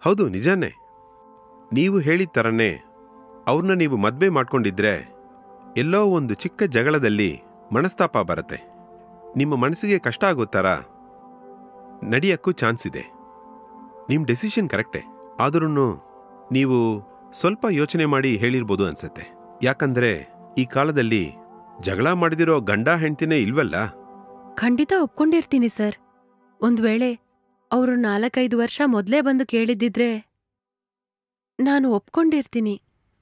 ಹೌದು, ನಿಜಾನೇ. ನೀವು ಹೇಳಿದ ಥರನೇ ಅವ್ರನ್ನ ನೀವು ಮದುವೆ ಮಾಡ್ಕೊಂಡಿದ್ರೆ ಎಲ್ಲೋ ಒಂದು ಚಿಕ್ಕ ಜಗಳದಲ್ಲಿ ಮನಸ್ತಾಪ ಬರುತ್ತೆ. ನಿಮ್ಮ ಮನಸ್ಸಿಗೆ ಕಷ್ಟ ಆಗೋ ಥರ ನಡೆಯಕ್ಕೂ ಚಾನ್ಸ್ ಇದೆ. ನಿಮ್ಮ ಡೆಸಿಷನ್ ಕರೆಕ್ಟೇ, ಆದ್ರೂ ನೀವು ಸ್ವಲ್ಪ ಯೋಚನೆ ಮಾಡಿ ಹೇಳಿರ್ಬೋದು ಅನ್ಸತ್ತೆ. ಯಾಕಂದ್ರೆ ಈ ಕಾಲದಲ್ಲಿ ಜಗಳ ಮಾಡಿದಿರೋ ಗಂಡ ಹೆಂಡ್ತಿನೇ ಇಲ್ವಲ್ಲ. ಖಂಡಿತ ಒಪ್ಕೊಂಡಿರ್ತೀನಿ ಸರ್. ಒಂದ್ ವೇಳೆ ಅವರು 4-5 ವರ್ಷ ಮೊದ್ಲೇ ಬಂದು ಕೇಳಿದ್ದಿದ್ರೆ ನಾನು ಒಪ್ಕೊಂಡಿರ್ತೀನಿ.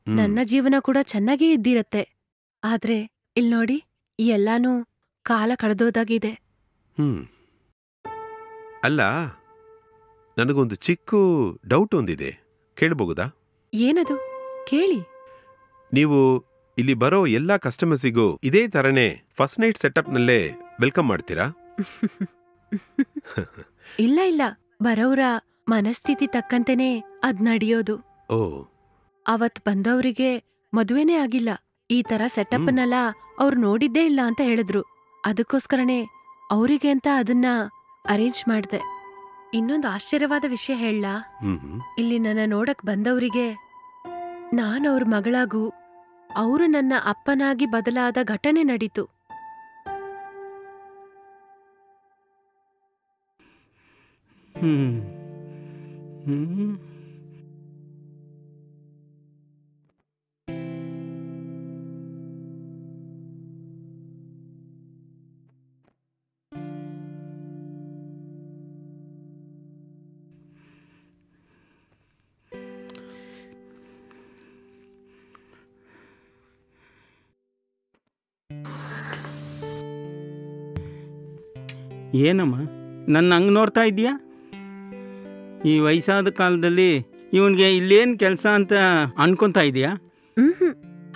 ನನ್ನ ಜೀವನ ಕೂಡ ಚೆನ್ನಾಗೇ ಇದ್ದಿರತ್ತೆ. ಆದ್ರೆ ಇಲ್ನೋಡಿ, ಈ ಎಲ್ಲಾನು ಕಾಲ ಕಳೆದೋದಾಗಿದೆ. ಅಲ್ಲ, ನನಗೊಂದು ಚಿಕ್ಕ ಡೌಟ್ ಒಂದಿದೆ, ಕೇಳಬಹುದಾ? ಏನದು? ಕೇಳಿ. ನೀವು ಇಲ್ಲಿ ಬರೋ ಎಲ್ಲಾ ಕಸ್ಟಮರ್ಸಿಗೂ ಇದೇ ತರನೇ ಫಸ್ಟ್ ನೈಟ್ ಸೆಟಪ್ನಲ್ಲೇ ವೆಲ್ಕಮ್ ಮಾಡ್ತೀರಾ? ಇಲ್ಲ ಇಲ್ಲ, ಬರೋವ್ರ ಮನಸ್ಥಿತಿ ತಕ್ಕಂತೆನೇ ಅದ್ ನಡೆಯೋದು. ಓ, ಅವತ್ ಬಂದವರಿಗೆ ಮದುವೆನೇ ಆಗಿಲ್ಲ. ಈ ತರ ಸೆಟಪ್ನೆಲ್ಲ ಅವ್ರು ನೋಡಿದ್ದೇ ಇಲ್ಲ ಅಂತ ಹೇಳಿದ್ರು. ಅದಕ್ಕೋಸ್ಕರನೇ ಅವರಿಗೆ ಅಂತ ಅದನ್ನ ಅರೇಂಜ್ ಮಾಡ್ದೆ. ಇನ್ನೊಂದು ಆಶ್ಚರ್ಯವಾದ ವಿಷಯ ಹೇಳಲಾ? ಇಲ್ಲಿ ನನ್ನ ನೋಡಕ್ ಬಂದವರಿಗೆ ನಾನ್ ಅವ್ರ ಮಗಳಾಗೂ ಅವರು ನನ್ನ ಅಪ್ಪನಾಗಿ ಬದಲಾದ ಘಟನೆ ನಡೀತು. ಏನಮ್ಮ ನನ್ನ ಹಂಗೆ ನೋಡ್ತಾ ಇದೀಯಾ? ಈ ವಯಸ್ಸಾದ ಕಾಲದಲ್ಲಿ ಇವನಿಗೆ ಇಲ್ಲೇನು ಕೆಲಸ ಅಂತ ಅನ್ಕೊತಾ ಇದೀಯಾ?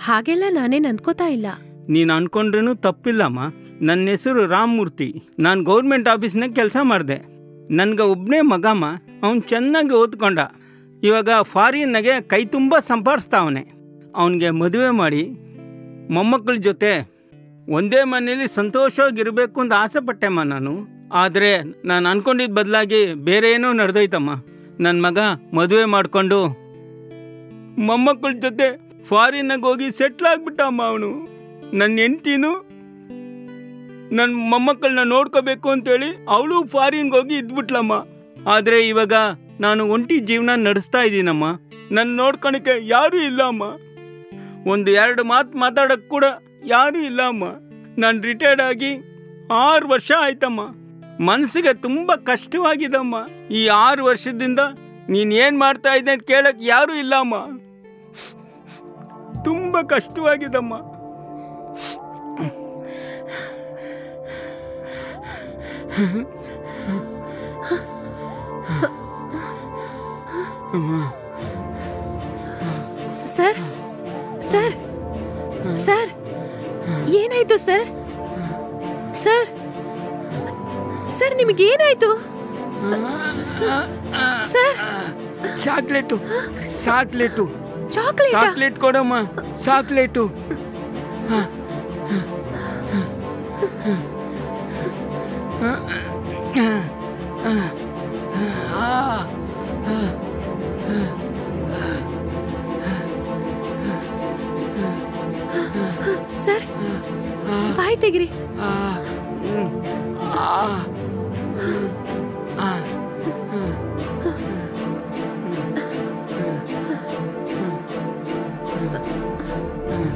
ಹಾಗೆಲ್ಲ ನಾನೇನು ಅನ್ಕೋತಾ ಇಲ್ಲ. ನೀನು ಅನ್ಕೊಂಡ್ರೂ ತಪ್ಪಿಲ್ಲಮ್ಮ. ನನ್ನ ಹೆಸರು ರಾಮಮೂರ್ತಿ. ನಾನು ಗೌರ್ಮೆಂಟ್ ಆಫೀಸ್ನಾಗ ಕೆಲಸ ಮಾಡಿದೆ. ನನಗೆ ಒಬ್ಬನೇ ಮಗಮ್ಮ. ಅವನು ಚೆನ್ನಾಗಿ ಓದ್ಕೊಂಡ. ಇವಾಗ ಫಾರಿನ್ನಾಗೆ ಕೈ ತುಂಬ ಸಂಪಾದಿಸ್ತಾವನೆ. ಅವನಿಗೆ ಮದುವೆ ಮಾಡಿ ಮೊಮ್ಮಕ್ಕಳ ಜೊತೆ ಒಂದೇ ಮನೆಯಲ್ಲಿ ಸಂತೋಷವಾಗಿರಬೇಕು ಅಂತ ಆಸೆ ಪಟ್ಟೆಮ್ಮ ನಾನು. ಆದರೆ ನಾನು ಅನ್ಕೊಂಡಿದ್ದ ಬದಲಾಗಿ ಬೇರೆ ಏನೋ ನಡೆದೋಯ್ತಮ್ಮ. ನನ್ನ ಮಗ ಮದುವೆ ಮಾಡಿಕೊಂಡು ಮೊಮ್ಮಕ್ಕಳ ಜೊತೆ ಫಾರಿನ್ನಾಗ ಹೋಗಿ ಸೆಟ್ಲ್ ಆಗಿಬಿಟ್ಟಮ್ಮ ಅವನು. ನನ್ನ ಹೆಂಡ್ತಿನೂ ನನ್ನ ಮೊಮ್ಮಕ್ಕಳನ್ನ ನೋಡ್ಕೋಬೇಕು ಅಂತೇಳಿ ಅವಳು ಫಾರಿನ್ಗೆ ಹೋಗಿ ಇದ್ಬಿಟ್ಲಮ್ಮ. ಆದರೆ ಇವಾಗ ನಾನು ಒಂಟಿ ಜೀವನ ನಡೆಸ್ತಾ ಇದ್ದೀನಮ್ಮ. ನನ್ನ ನೋಡ್ಕೊಳಕ್ಕೆ ಯಾರೂ ಇಲ್ಲ ಅಮ್ಮ. 1-2 ಮಾತು ಮಾತಾಡೋಕ್ಕೆ ಕೂಡ ಯಾರೂ ಇಲ್ಲ ಅಮ್ಮ. ನಾನು ರಿಟೈರ್ಡ್ ಆಗಿ 6 ವರ್ಷ ಆಯ್ತಮ್ಮ. ಮನಸ್ಸಿಗೆ ತುಂಬ ಕಷ್ಟವಾಗಿದಮ್ಮ. ಈ 6 ವರ್ಷದಿಂದ ನೀನು ಏನು ಮಾಡ್ತಾ ಇದ್ದೆ ಅಂತ ಕೇಳಕ್ಕೆ ಯಾರೂ ಇಲ್ಲ ಅಮ್ಮ. ತುಂಬ ಕಷ್ಟವಾಗಿದಮ್ಮ. ಸರ್ ಸರ್ ಸರ್ ಏನಾಯ್ತು ಸರ್? ಸರ್ ಸರ್ ನಿಮಗೇನಾಯ್ತು sir? Chocolate chocolate chocolate chocolate ಕೊಡಮ್ಮ. ಚಾಕ್ಲೇಟು. ಸರ್ ಬಾಯ್ ತೆಗಿರಿ.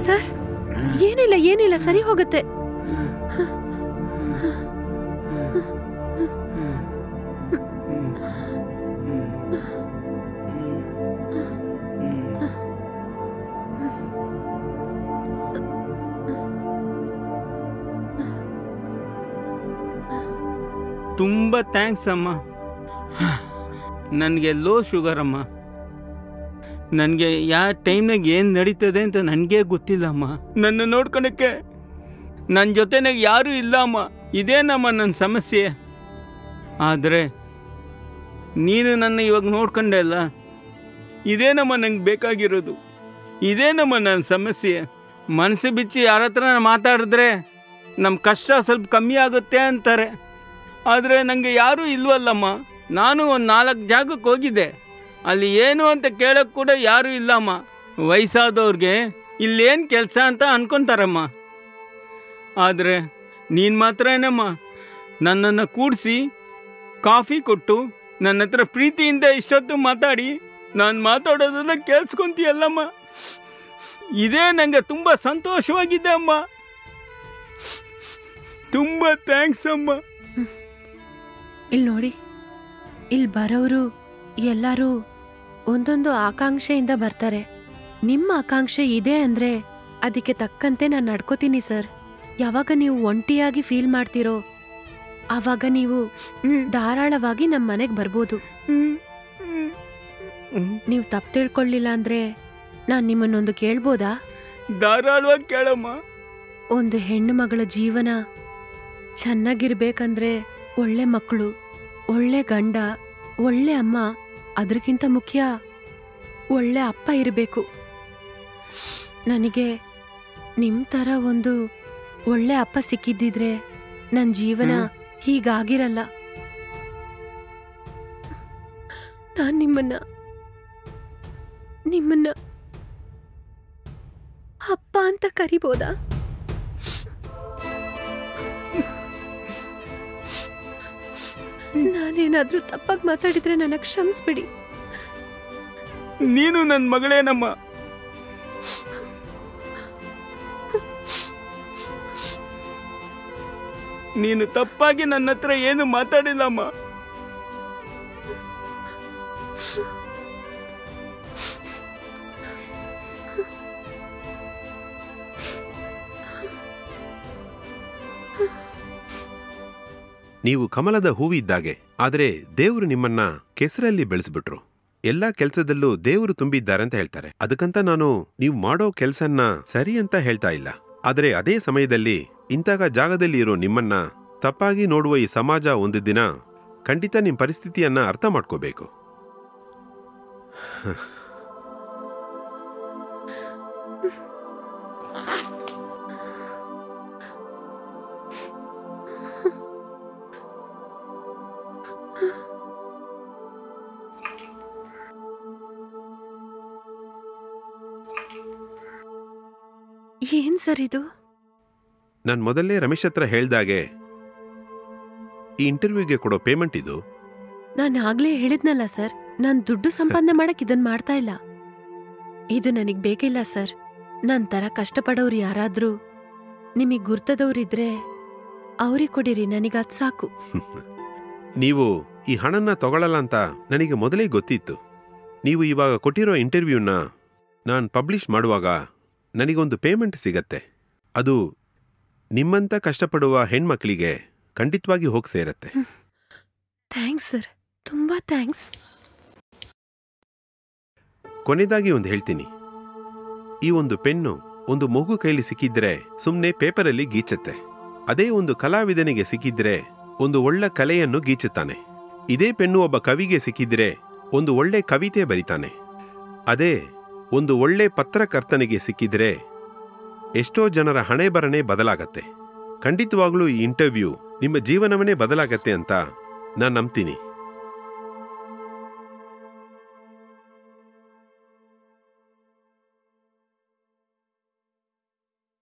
ಸರ್ ಏನಿಲ್ಲ ಏನಿಲ್ಲ, ಸರಿ ಹೋಗುತ್ತೆ. ತುಂಬ ಥ್ಯಾಂಕ್ಸ್ ಅಮ್ಮ. ನನಗೆ ಲೋ ಶುಗರ್ ಅಮ್ಮ. ನನಗೆ ಯಾವ ಟೈಮ್ನಾಗ ಏನು ನಡೀತದೆ ಅಂತ ನನಗೇ ಗೊತ್ತಿಲ್ಲಮ್ಮ. ನನ್ನ ನೋಡ್ಕೊಳಕ್ಕೆ ನನ್ನ ಜೊತೆನಾಗ ಯಾರೂ ಇಲ್ಲ ಅಮ್ಮ. ಇದೇನಮ್ಮ ನನ್ನ ಸಮಸ್ಯೆ. ಆದರೆ ನೀನು ನನ್ನ ಇವಾಗ ನೋಡ್ಕೊಂಡೆ ಅಲ್ಲ, ಇದೇನಮ್ಮ ನಂಗೆ ಬೇಕಾಗಿರೋದು. ಇದೇನಮ್ಮ ನನ್ನ ಸಮಸ್ಯೆ. ಮನಸ್ಸು ಬಿಚ್ಚಿ ಯಾರ ಹತ್ರ ಮಾತಾಡಿದ್ರೆ ನಮ್ಮ ಕಷ್ಟ ಸ್ವಲ್ಪ ಕಮ್ಮಿ ಆಗುತ್ತೆ ಅಂತಾರೆ. ಆದರೆ ನನಗೆ ಯಾರೂ ಇಲ್ವಲ್ಲಮ್ಮ. ನಾನು ಒಂದು 4 ಜಾಗಕ್ಕೆ ಹೋಗಿದ್ದೆ. ಅಲ್ಲಿ ಏನು ಅಂತ ಕೇಳೋಕ್ಕೆ ಕೂಡ ಯಾರೂ ಇಲ್ಲಮ್ಮ. ವಯಸ್ಸಾದವ್ರಿಗೆ ಇಲ್ಲೇನು ಕೆಲಸ ಅಂತ ಅನ್ಕೊತಾರಮ್ಮ. ಆದರೆ ನೀನು ಮಾತ್ರ ಏನಮ್ಮ ನನ್ನನ್ನು ಕೂಡಿಸಿ ಕಾಫಿ ಕೊಟ್ಟು ನನ್ನ ಹತ್ರ ಪ್ರೀತಿಯಿಂದ ಇಷ್ಟೊತ್ತು ಮಾತಾಡಿ ನಾನು ಮಾತಾಡೋದನ್ನ ಕೇಳಿಸ್ಕೊಂತೀಯಲ್ಲಮ್ಮ. ಇದೇ ನನಗೆ ತುಂಬ ಸಂತೋಷವಾಗಿದೆ ಅಮ್ಮ. ತುಂಬ ಥ್ಯಾಂಕ್ಸ್ ಅಮ್ಮ. ಇಲ್ಲಿ ನೋಡಿ, ಇಲ್ಲಿ ಬರೋರು ಎಲ್ಲರೂ ಒಂದೊಂದು ಆಕಾಂಕ್ಷೆಯಿಂದ ಬರ್ತಾರೆ. ನಿಮ್ಮ ಆಕಾಂಕ್ಷೆ ಇದೆ ಅಂದ್ರೆ ಅದಕ್ಕೆ ತಕ್ಕಂತೆ ನಾನು ನಡ್ಕೋತೀನಿ ಸರ್. ಯಾವಾಗ ನೀವು ಒಂಟಿಯಾಗಿ ಫೀಲ್ ಮಾಡ್ತೀರೋ ಆವಾಗ ನೀವು ಧಾರಾಳವಾಗಿ ನಮ್ಮ ಮನೆಗೆ ಬರ್ಬೋದು. ನೀವು ತಪ್ಪು ತಿಳ್ಕೊಳ್ಳಿಲ್ಲ ಅಂದ್ರೆ ನಾನು ನಿಮ್ಮನ್ನೊಂದು ಕೇಳ್ಬೋದಾ? ಧಾರಾಳವಾಗಿ ಕೇಳಮ್ಮ. ಒಂದು ಹೆಣ್ಣು ಮಗಳ ಜೀವನ ಚೆನ್ನಾಗಿರ್ಬೇಕಂದ್ರೆ ಒಳ್ಳೆ ಮಕ್ಕಳು, ಒಳ್ಳೆ ಗಂಡ, ಒಳ್ಳೆ ಅಮ್ಮ, ಅದಕ್ಕಿಂತ ಮುಖ್ಯ ಒಳ್ಳೆ ಅಪ್ಪ ಇರಬೇಕು. ನನಗೆ ನಿಮ್ಮ ಥರ ಒಂದು ಒಳ್ಳೆ ಅಪ್ಪ ಸಿಕ್ಕಿದ್ದಿದ್ರೆ ನನ್ನ ಜೀವನ ಹೀಗಾಗಿರಲ್ಲ. ನಾನು ನಿಮ್ಮನ್ನ ಅಪ್ಪ ಅಂತ ಕರಿಬೋದಾ? ನಾನೇನಾದ್ರೂ ತಪ್ಪಾಗಿ ಮಾತಾಡಿದ್ರೆ ನನ್ನ ಕ್ಷಮಿಸ್ಬಿಡಿ. ನೀನು ನನ್ನ ಮಗಳೇನಮ್ಮ. ನೀನು ತಪ್ಪಾಗಿ ನನ್ನ ಹತ್ರ ಏನು ಮಾತಾಡಿಲ್ಲಮ್ಮ. ನೀವು ಕಮಲದ ಹೂವಿದ್ದಾಗೆ, ಆದರೆ ದೇವರು ನಿಮ್ಮನ್ನ ಕೆಸರಲ್ಲಿ ಬೆಳೆಸ್ಬಿಟ್ರು. ಎಲ್ಲಾ ಕೆಲ್ಸದಲ್ಲೂ ದೇವರು ತುಂಬಿದ್ದಾರೆ ಅಂತ ಹೇಳ್ತಾರೆ. ಅದಕ್ಕಂತ ನಾನು ನೀವು ಮಾಡೋ ಕೆಲ್ಸನ್ನ ಸರಿ ಅಂತ ಹೇಳ್ತಾ ಇಲ್ಲ. ಆದರೆ ಅದೇ ಸಮಯದಲ್ಲಿ ಇಂತಹ ಜಾಗದಲ್ಲಿ ಇರೋ ನಿಮ್ಮನ್ನ ತಪ್ಪಾಗಿ ನೋಡುವ ಈ ಸಮಾಜ ಒಂದು ದಿನ ಖಂಡಿತ ನಿಮ್ಮ ಪರಿಸ್ಥಿತಿಯನ್ನ ಅರ್ಥ ಮಾಡ್ಕೋಬೇಕು. ಏನ್ ಸರ್ ಇದು? ನಾನು ಮೊದಲೇ ರಮೇಶ್ ಹತ್ರ ಹೇಳ್ದಾಗೆ ಈ ಇಂಟರ್ವ್ಯೂಗೆ ಕೊಡೋ ಪೇಮೆಂಟ್ ಇದು. ನಾನು ಆಗ್ಲೇ ಹೇಳಿದ್ನಲ್ಲ ಸರ್, ನಾನು ದುಡ್ಡು ಸಂಪಾದನೆ ಮಾಡಕ್ ಇದನ್ ಮಾಡ್ತಾ ಇಲ್ಲ. ಇದು ನನಗ್ ಬೇಕಿಲ್ಲ ಸರ್. ನನ್ ತರ ಕಷ್ಟಪಡೋರು ಯಾರಾದ್ರೂ ನಿಮಗ್ ಗುರ್ತದವ್ರಿದ್ರೆ ಅವ್ರಿಗೆ ಕೊಡಿರಿ, ನನಗದ್ ಸಾಕು. ನೀವು ಈ ಹಣನ ತಗೊಳ್ಳಲ್ಲ ಅಂತ ನನಗೆ ಮೊದಲೇ ಗೊತ್ತಿತ್ತು. ನೀವು ಇವಾಗ ಕೊಟ್ಟಿರೋ ಇಂಟರ್ವ್ಯೂನ ನಾನು ಪಬ್ಲಿಷ್ ಮಾಡುವಾಗ ನನಗೊಂದು ಪೇಮೆಂಟ್ ಸಿಗತ್ತೆ. ಅದು ನಿಮ್ಮಂತ ಕಷ್ಟಪಡುವ ಹೆಣ್ಮಕ್ಳಿಗೆ ಖಂಡಿತವಾಗಿ ಹೋಗಿ ಸೇರತ್ತೆ. ಥ್ಯಾಂಕ್ಸ್ ಸರ್, ತುಂಬಾ ಥ್ಯಾಂಕ್ಸ್. ಕೊನೆದಾಗಿ ಒಂದು ಹೇಳ್ತೀನಿ, ಈ ಒಂದು ಪೆನ್ನು ಒಂದು ಮಗು ಕೈಲಿ ಸಿಕ್ಕಿದ್ರೆ ಸುಮ್ಮನೆ ಪೇಪರಲ್ಲಿ ಗೀಚತ್ತೆ. ಅದೇ ಒಂದು ಕಲಾವಿದನಿಗೆ ಸಿಕ್ಕಿದ್ರೆ ಒಂದು ಒಳ್ಳೆ ಕಲೆಯನ್ನು ಗೀಚುತ್ತಾನೆ. ಇದೇ ಪೆನ್ನು ಒಬ್ಬ ಕವಿಗೆ ಸಿಕ್ಕಿದ್ರೆ ಒಂದು ಒಳ್ಳೆ ಕವಿತೆ ಬರಿತಾನೆ. ಅದೇ ಒಂದು ಒಳ್ಳೆ ಪತ್ರಕರ್ತನಿಗೆ ಸಿಕ್ಕಿದ್ರೆ ಎಷ್ಟೋ ಜನರ ಹಣೆ ಬರನೇ ಬದಲಾಗತ್ತೆ. ಖಂಡಿತವಾಗ್ಲೂ ಈ ಇಂಟರ್ವ್ಯೂ ನಿಮ್ಮ ಜೀವನವನ್ನೇ ಬದಲಾಗತ್ತೆ ಅಂತ ನಾನು ನಂಬ್ತೀನಿ.